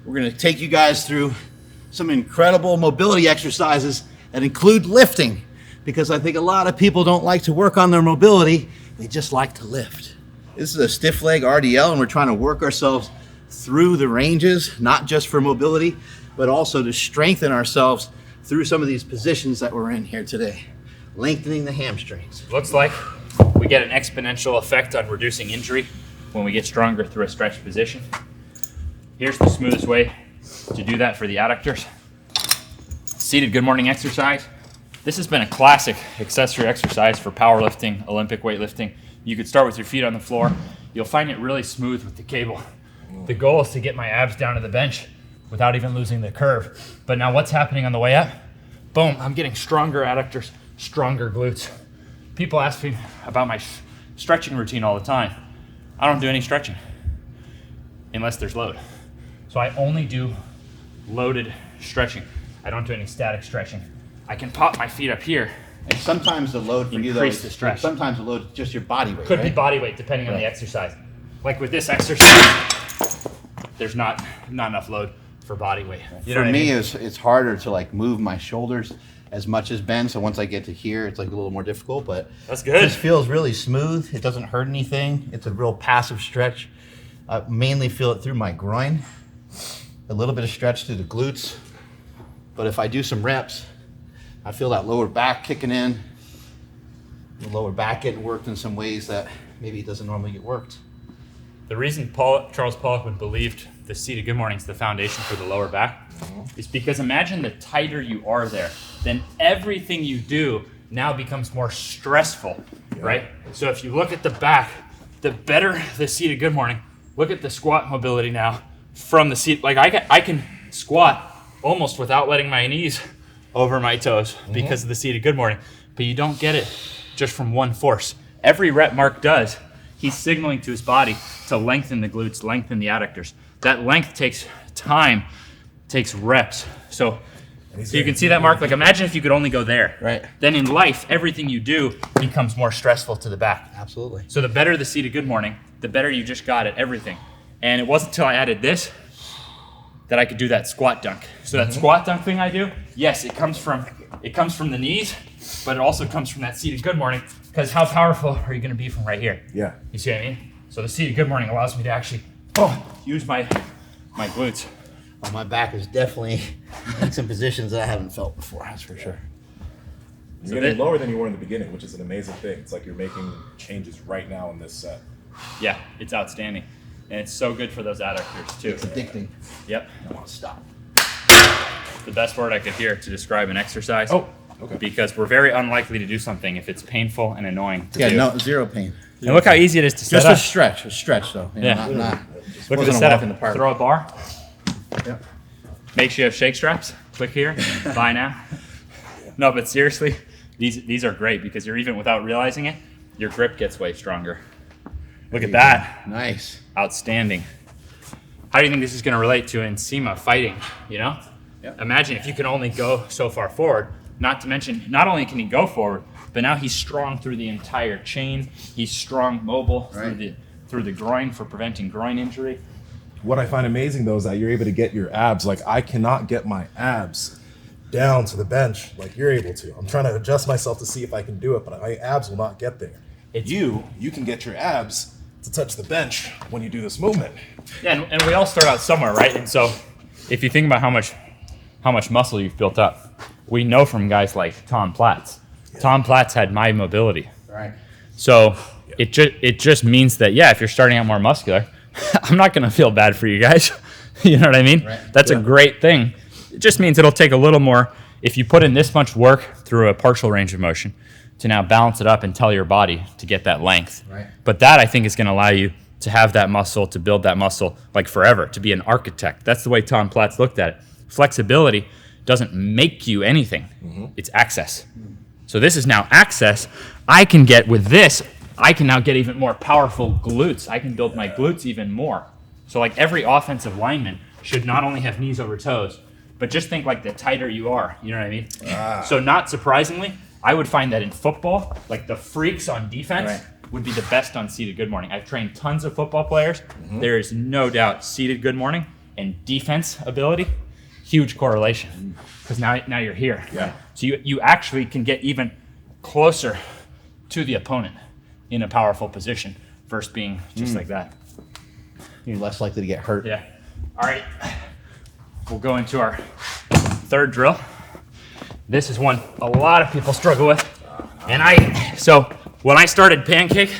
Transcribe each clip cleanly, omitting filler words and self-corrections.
We're going to take you guys through some incredible mobility exercises that include lifting, because I think a lot of people don't like to work on their mobility, they just like to lift. This is a stiff leg RDL, and we're trying to work ourselves through the ranges, not just for mobility, but also to strengthen ourselves through some of these positions that we're in here today, lengthening the hamstrings. Looks like we get an exponential effect on reducing injury when we get stronger through a stretched position. Here's the smoothest way to do that for the adductors. Seated good morning exercise. This has been a classic accessory exercise for powerlifting, Olympic weightlifting. You could start with your feet on the floor. You'll find it really smooth with the cable. The goal is to get my abs down to the bench without even losing the curve. But now what's happening on the way up? Boom, I'm getting stronger adductors, stronger glutes. People ask me about my stretching routine all the time. I don't do any stretching unless there's load. So I only do loaded stretching. I don't do any static stretching. I can pop my feet up here. And sometimes the load for you though, Increase the stretch. Sometimes the load is just your body weight. Could right? be body weight depending on the exercise. Like with this exercise, there's not enough load for body weight. You know for what me, I mean? it's harder to like move my shoulders as much as Ben. So once I get to here, it's like a little more difficult. But That's good. This feels really smooth. It doesn't hurt anything. It's a real passive stretch. I mainly feel it through my groin. A little bit of stretch through the glutes. But if I do some reps, I feel that lower back kicking in. The lower back getting worked in some ways that maybe it doesn't normally get worked. The reason Charles Poliquin believed the seated good morning is the foundation for the lower back is because imagine the tighter you are there, then everything you do now becomes more stressful, right? So if you look at the back, the better the seated good morning. Look at the squat mobility now from the seat. Like I can squat almost without letting my knees over my toes because of the seated good morning, but you don't get it just from one force. Every rep Mark does, he's signaling to his body to lengthen the glutes, lengthen the adductors. That length takes time, takes reps. So you can see that, Mark. Like imagine if you could only go there. Right. Then in life, everything you do becomes more stressful to the back. Absolutely. So the better the seated good morning, the better you just got at everything. And it wasn't until I added this that I could do that squat dunk. So that squat dunk thing I do, yes, it comes from the knees, but it also comes from that seated good morning, because how powerful are you gonna be from right here? Yeah. You see what I mean? So the seated good morning allows me to actually use my glutes. Well, my back is definitely in some positions that I haven't felt before, that's for sure. You're getting lower than you were in the beginning, which is an amazing thing. It's like you're making changes right now in this set. Yeah, it's outstanding. And it's so good for those adductors too. It's addicting. Yep. I want to stop. The best word I could hear to describe an exercise. Oh, okay. Because we're very unlikely to do something if it's painful and annoying to do. No, zero pain. And look how easy it is to set Just up. a stretch though. You know, Yeah. not Look at the wasn't a walk setup. in the park. Throw a bar. Yep. Make sure you have shake straps. Click here. Buy now. No, but seriously, these are great because you're even without realizing it, your grip gets way stronger. Look at that. Nice. Outstanding. How do you think this is going to relate to Nsima fighting, you know? Yep. Imagine if you can only go so far forward, not to mention, not only can he go forward, but now he's strong through the entire chain. He's strong, mobile through the groin for preventing groin injury. What I find amazing though is that you're able to get your abs. Like I cannot get my abs down to the bench like you're able to. I'm trying to adjust myself to see if I can do it, but my abs will not get there. You can get your abs to touch the bench when you do this movement. Yeah, and we all start out somewhere, right? And so if you think about how much muscle you've built up, we know from guys like Tom Platz. Yeah. Tom Platz had my mobility. Right. So it just means that, yeah, if you're starting out more muscular, I'm not going to feel bad for you guys. You know what I mean? Right. That's a great thing. It just means it'll take a little more. If you put in this much work through a partial range of motion to now balance it up and tell your body to get that length. Right. But that, I think, is going to allow you to have that muscle, to build that muscle like forever, to be an architect. That's the way Tom Platz looked at it. Flexibility doesn't make you anything. It's access. So this is now access. I can get with this, I can now get even more powerful glutes. I can build my glutes even more. So like every offensive lineman should not only have knees over toes, but just think like the tighter you are, you know what I mean? So not surprisingly, I would find that in football, like the freaks on defense would be the best on seated good morning. I've trained tons of football players. There is no doubt seated good morning and defense ability, huge correlation. Because now you're here. Yeah. So you actually can get even closer to the opponent in a powerful position versus being just like that. You're less likely to get hurt. Yeah. All right. We'll go into our third drill. This is one a lot of people struggle with. And so when I started pancake,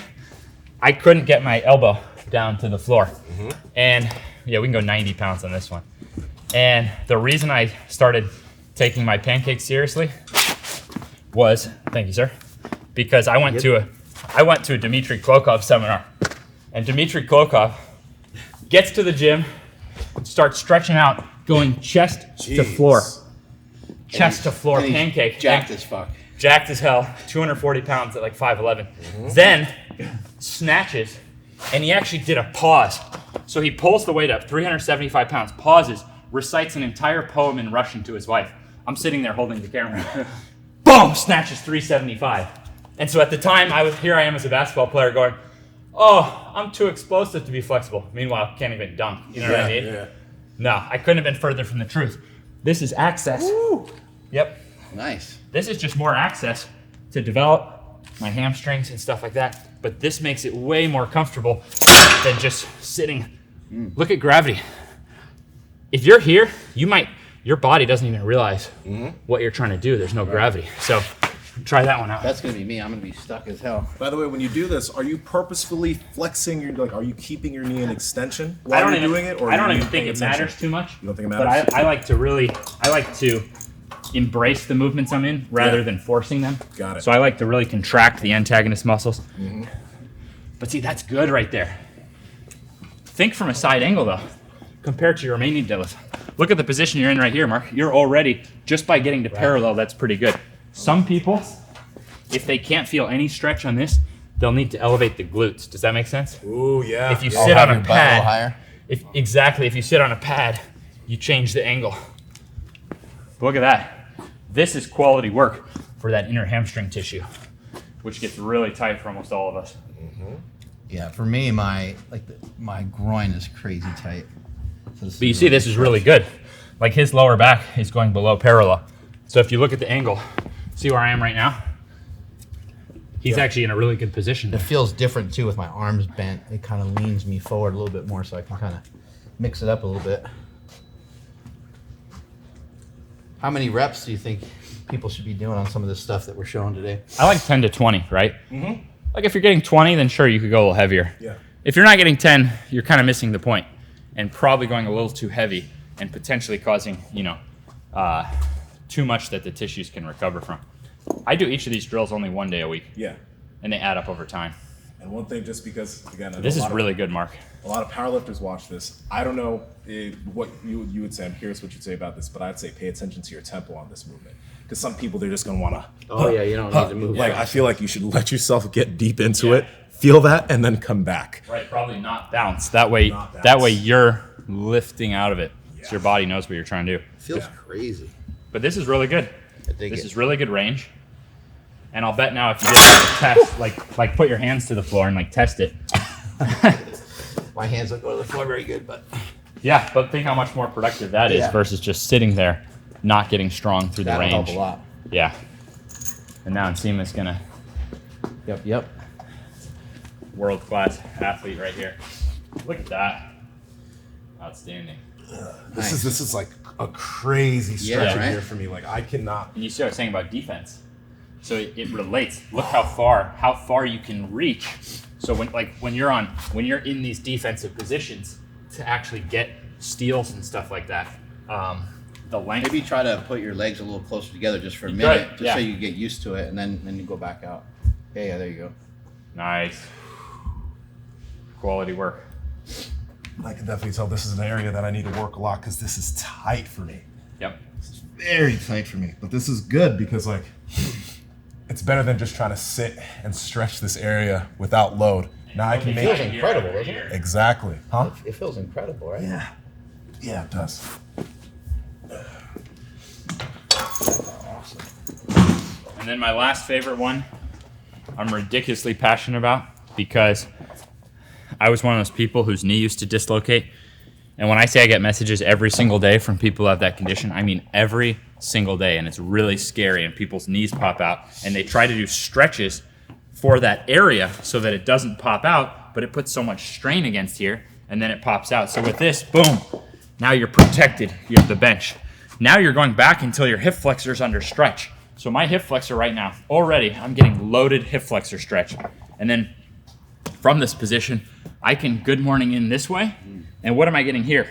I couldn't get my elbow down to the floor. And yeah, we can go 90 pounds on this one. And the reason I started taking my pancake seriously was, thank you, sir, because I went to a Dmitry Klokov seminar. And Dmitry Klokov gets to the gym, starts stretching out, going chest to floor. Chest to floor pancake. Jacked as fuck. Jacked as hell, 240 pounds at like 5'11". Then snatches, and he actually did a pause. So he pulls the weight up, 375 pounds, pauses, recites an entire poem in Russian to his wife. I'm sitting there holding the camera. Boom! Snatches 375. And so at the time, here I am as a basketball player going, oh, I'm too explosive to be flexible. Meanwhile, can't even dunk. You know what I mean? Yeah. No, I couldn't have been further from the truth. This is access. Woo. Yep. Nice. This is just more access to develop my hamstrings and stuff like that. But this makes it way more comfortable than just sitting. Look at gravity. If you're here, your body doesn't even realize what you're trying to do. There's no gravity. So try that one out. That's gonna be me. I'm gonna be stuck as hell. By the way, when you do this, are you purposefully flexing are you keeping your knee in extension while I don't you're even, doing it? Or I don't are you even think paying it attention? matters too much. You don't think it But matters? I like to embrace the movements I'm in rather than forcing them. Got it. So I like to really contract the antagonist muscles. But see, that's good right there. Think from a side angle though, compared to your Romanian deadlift. Look at the position you're in right here, Mark. You're already, just by getting to parallel, that's pretty good. Some people, if they can't feel any stretch on this, they'll need to elevate the glutes. Does that make sense? Ooh, yeah. If you yeah. sit on a your butt a little pad, higher. if you sit on a pad, you change the angle. Look at that. This is quality work for that inner hamstring tissue, which gets really tight for almost all of us. Yeah, for me, my groin is crazy tight. So But you see, this is really good. Like his lower back is going below parallel. So if you look at the angle, see where I am right now? He's actually in a really good position. It feels different too with my arms bent. It kind of leans me forward a little bit more, so I can kind of mix it up a little bit. How many reps do you think people should be doing on some of this stuff that we're showing today? I like 10 to 20, right? Like if you're getting 20, then sure, you could go a little heavier. Yeah. If you're not getting 10, you're kind of missing the point and probably going a little too heavy and potentially causing, too much that the tissues can recover from. I do each of these drills only 1 day a week. Yeah. And they add up over time. And one thing, just because, again, I know This a is lot really good, Mark. A lot of powerlifters watch this. I don't know what you would say. I'm curious what you'd say about this, but I'd say pay attention to your tempo on this movement. Because some people, they're just going to want to. Oh yeah, you don't need to move. Like, I feel like you should let yourself get deep into Yeah. it, feel that, and then come back. Right, probably not bounce. That way, Not bounce. that way you're lifting out of it. Yeah. So your body knows what you're trying to do. Feels crazy. But this is really good. I dig This it. is really good range. And I'll bet now if you did a test, like put your hands to the floor and like test it. My hands don't go to the floor very good, but Yeah, but think how much more productive that is Yeah. versus just sitting there, not getting strong through the that'll range. help a lot. Yeah. And now Nsima's gonna Yep. world-class athlete right here. Look at that. Outstanding. This Nice. is like a crazy stretch Yeah, right? here for me. Like, I cannot. And you see what I was saying about defense. So it relates. Look how far you can reach. So when you're in these defensive positions to actually get steals and stuff like that, the length. Maybe try to put your legs a little closer together just for a You minute, could, just yeah. so you get used to it, and then you go back out. Yeah, there you go. Nice. Quality work. I can definitely tell this is an area that I need to work a lot because this is tight for me. Yep. It's very tight for me. But this is good because, like, it's better than just trying to sit and stretch this area without load. Now I can It make feels it. incredible, doesn't it? Exactly. Huh? It feels incredible, right? Yeah. Yeah, it does. Awesome. And then my last favorite one, I'm ridiculously passionate about because I was one of those people whose knee used to dislocate And when I say I get messages every single day from people who have that condition, I mean every single day. And it's really scary, and people's knees pop out, and they try to do stretches for that area so that it doesn't pop out, but it puts so much strain against here, and then it pops out. So with this, boom, now you're protected. You have the bench. Now you're going back until your hip flexor is under stretch. So my hip flexor right now, already I'm getting loaded hip flexor stretch. And then from this position, I can good morning in this way. And what am I getting here?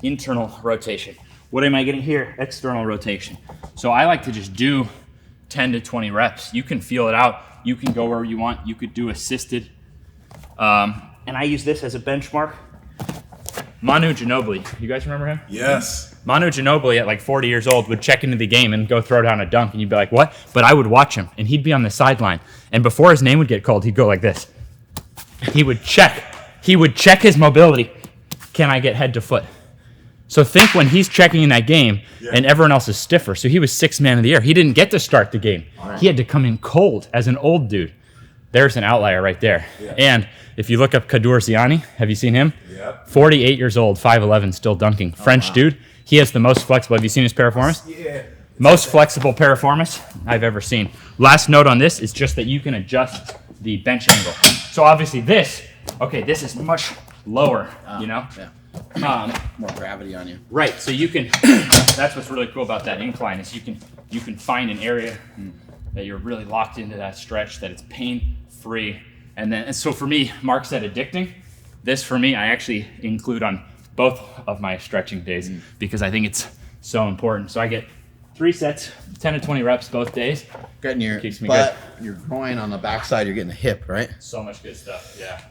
Internal rotation. What am I getting here? External rotation. So I like to just do 10 to 20 reps. You can feel it out. You can go wherever you want. You could do assisted. And I use this as a benchmark. Manu Ginobili, you guys remember him? Yes. Manu Ginobili at like 40 years old would check into the game and go throw down a dunk, and you'd be like, what? But I would watch him, and he'd be on the sideline. And before his name would get called, he'd go like this. He would check his mobility. Can I get head to foot? So think when he's checking in that game and everyone else is stiffer. So he was sixth man of the year. He didn't get to start the game. Right. He had to come in cold as an old dude. There's an outlier right there. Yeah. And if you look up Kadur Ziani, have you seen him? Yep. 48 years old, 5'11", still dunking. French dude. He has the most flexible. Have you seen his piriformis? Yeah. Most flexible piriformis I've ever seen. Last note on this is just that you can adjust the bench angle. So obviously this is much lower, you know? Yeah. More gravity on you. Right, so you can, that's what's really cool about that incline is you can find an area that you're really locked into that stretch, that it's pain-free. And so for me, Mark said addicting. This for me, I actually include on both of my stretching days because I think it's so important. So I get 3 sets, 10 to 20 reps both days. Getting your Keeps me butt, good. your groin on the backside, you're getting the hip, right? So much good stuff, yeah.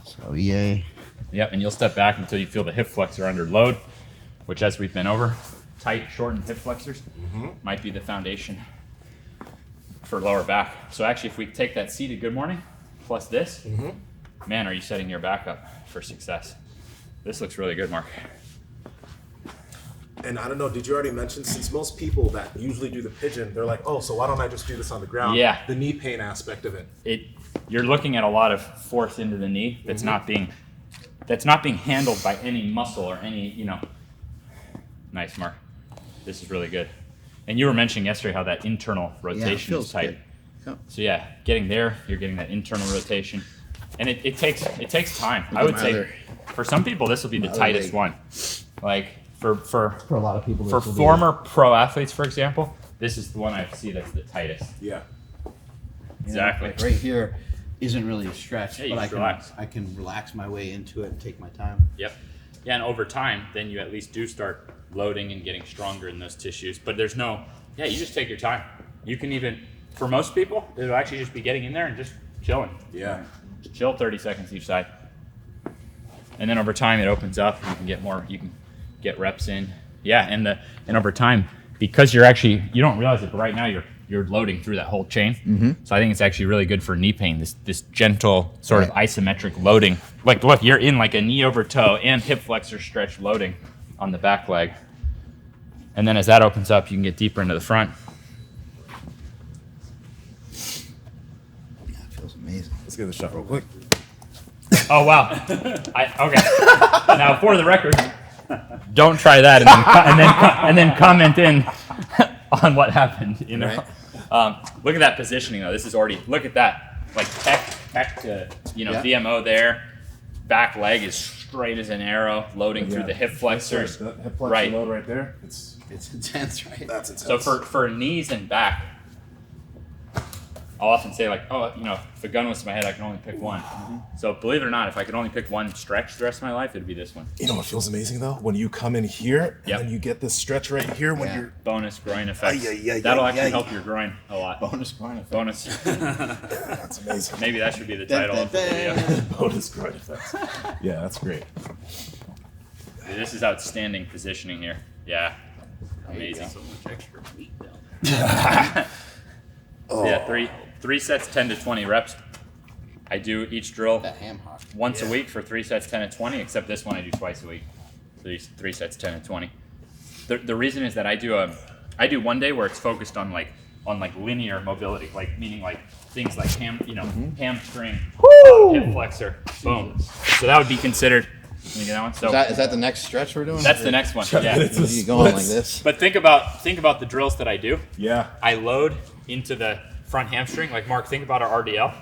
So yay. Yep, and you'll step back until you feel the hip flexor under load, which as we've been over, tight, shortened hip flexors might be the foundation for lower back. So actually, if we take that seated good morning plus this, man, are you setting your back up for success. This looks really good, Mark. And I don't know, did you already mention, since most people that usually do the pigeon, they're like, oh, so why don't I just do this on the ground? Yeah. The knee pain aspect of it. You're looking at a lot of force into the knee that's not being handled by any muscle or any, you know. Nice, Mark. This is really good. And you were mentioning yesterday how that internal rotation is tight. Yep. So yeah, getting there, you're getting that internal rotation. And it takes time. I would say for some people this will be the tightest one. Like for a lot of people, for former pro athletes, for example, this is the one I see that's the tightest. Yeah. Exactly. Like right here isn't really a stretch, Yeah, you but just relax. I can relax my way into it and take my time. Yep. Yeah, and over time, then you at least do start loading and getting stronger in those tissues. But there's no, you just take your time. You can even, for most people, it'll actually just be getting in there and just chilling. Yeah. Just chill 30 seconds each side. And then over time, it opens up. You can get more, you can get reps in. Yeah, and over time, because you don't realize it, but right now you're loading through that whole chain. So I think it's actually really good for knee pain, this gentle sort of isometric loading. Like, look, you're in like a knee over toe and hip flexor stretch loading on the back leg. And then as that opens up, you can get deeper into the front. Yeah, it feels amazing. Let's get the shot real quick. Oh, wow. Okay. Now, for the record, don't try that and then comment in on what happened, you know. Right. Look at that positioning though. This is already, look at that, like tech to, VMO there. Back leg is straight as an arrow, loading through the hip flexors. That hip flexor load right there. It's intense, right? That's intense. So for knees and back, I'll often say like, if a gun was to my head, I can only pick one. So believe it or not, if I could only pick one stretch the rest of my life, it'd be this one. You know what feels amazing though? When you come in here and then you get this stretch right here when you're... Bonus groin effect. That'll actually help your groin a lot. Bonus groin effect. Bonus. That's amazing. Maybe that should be the title of the video. Bonus groin effects. Yeah, that's great. This is outstanding positioning here. Yeah. Amazing. So much extra meat down. Yeah, three sets, 10 to 20 reps. I do each drill That ham hock. once a week for 3 sets, 10 to 20, except this one I do twice a week. Three sets, 10 to 20. The reason is that I do one day where it's focused on linear mobility, like meaning like things like hamstring, hip flexor, boom. So that would be considered Let me get that one. So Is that the next stretch we're doing? that's the next one. Yeah. You going like this? But think about the drills that I do. Yeah. I load into the front hamstring. Like Mark, think about our RDL.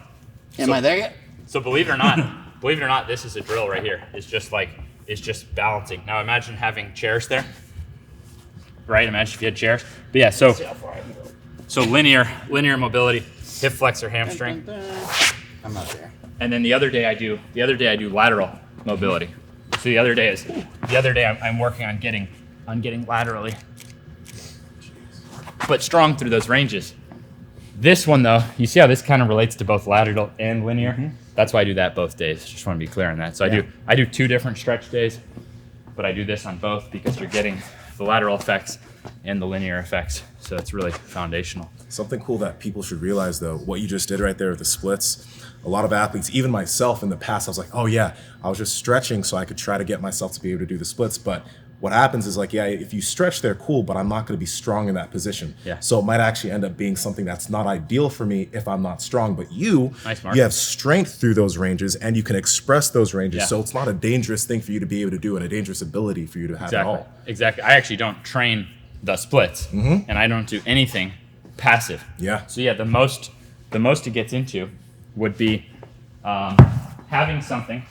Am I there yet? So believe it or not, this is a drill right here. It's just balancing. Now imagine having chairs there. Right? Imagine if you had chairs. But yeah, so linear mobility, hip flexor, hamstring. I'm not there. And then the other day I do lateral mobility. So the other day I'm working on getting laterally, but strong through those ranges. This one though, you see how this kind of relates to both lateral and linear? Mm-hmm. That's why I do that both days. Just want to be clear on that. So I do 2 different stretch days, but I do this on both because you're getting the lateral effects and the linear effects. So it's really foundational. Something cool that people should realize though, what you just did right there with the splits, a lot of athletes, even myself in the past, I was like, oh yeah, I was just stretching so I could try to get myself to be able to do the splits. But what happens is like, yeah, if you stretch there, cool, but I'm not going to be strong in that position. Yeah. So it might actually end up being something that's not ideal for me if I'm not strong. But you have strength through those ranges and you can express those ranges. Yeah. So it's not a dangerous thing for you to be able to do and a dangerous ability for you to have at all. Exactly. I actually don't train the splits and I don't do anything passive. Yeah. So yeah, the most it gets into would be having something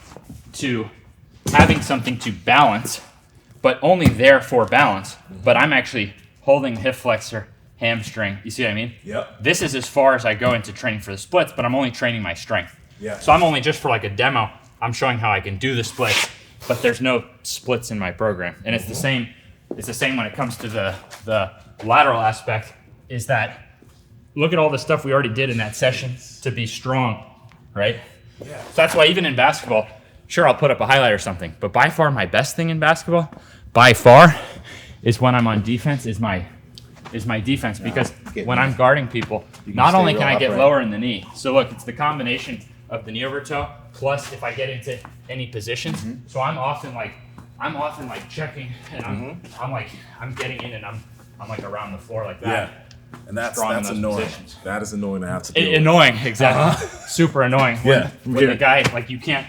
to balance, but only there for balance. But I'm actually holding hip flexor, hamstring. You see what I mean? Yep. This is as far as I go into training for the splits, but I'm only training my strength. Yeah. So I'm only just for like a demo, I'm showing how I can do the splits, but there's no splits in my program. And it's the same. It's the same when it comes to the lateral aspect. Is that look at all the stuff we already did in that session to be strong, right? Yeah. So that's why even in basketball, sure, I'll put up a highlight or something, but by far my best thing in basketball, by far, is when I'm on defense, is my defense. Because when I'm guarding people, not only can I get lower in the knee, so look, it's the combination of the knee over toe, plus if I get into any positions, so I'm often like checking, and I'm getting in, and I'm like around the floor like that. Yeah. And that's annoying. Positions. That is annoying to have to deal with. Annoying, exactly. Super annoying. Yeah. When the guy you can't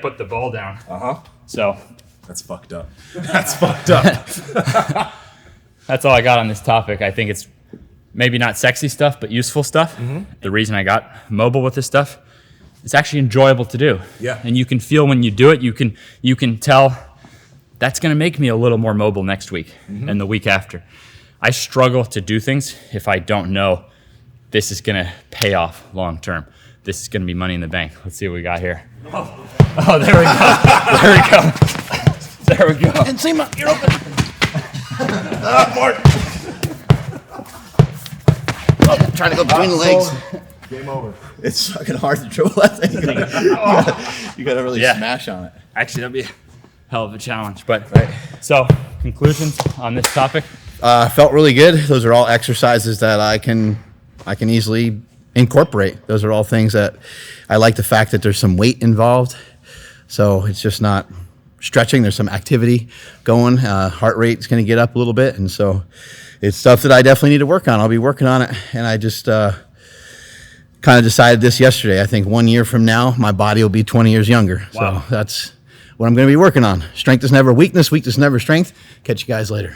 put the ball down. So That's fucked up. That's fucked up. that's all I got on this topic. I think it's maybe not sexy stuff, but useful stuff. The reason I got mobile with this stuff, it's actually enjoyable to do. Yeah. And you can feel when you do it, you can tell that's going to make me a little more mobile next week and the week after. I struggle to do things if I don't know this is going to pay off long term. This is going to be money in the bank. Let's see what we got here. Oh, there we go. There we go. Nsima, you're open. Mark. Oh, trying to go between the legs. Game over. It's fucking hard to dribble that thing. You gotta really smash on it. Actually, that'd be a hell of a challenge. But so, conclusions on this topic? Felt really good. Those are all exercises that I can easily incorporate. Those are all things that I like the fact that there's some weight involved. So it's just not stretching. There's some activity going. Heart rate's going to get up a little bit. And so it's stuff that I definitely need to work on. I'll be working on it. And I just kind of decided this yesterday. I think 1 year from now, my body will be 20 years younger. Wow. So that's what I'm going to be working on. Strength is never weakness. Weakness is never strength. Catch you guys later.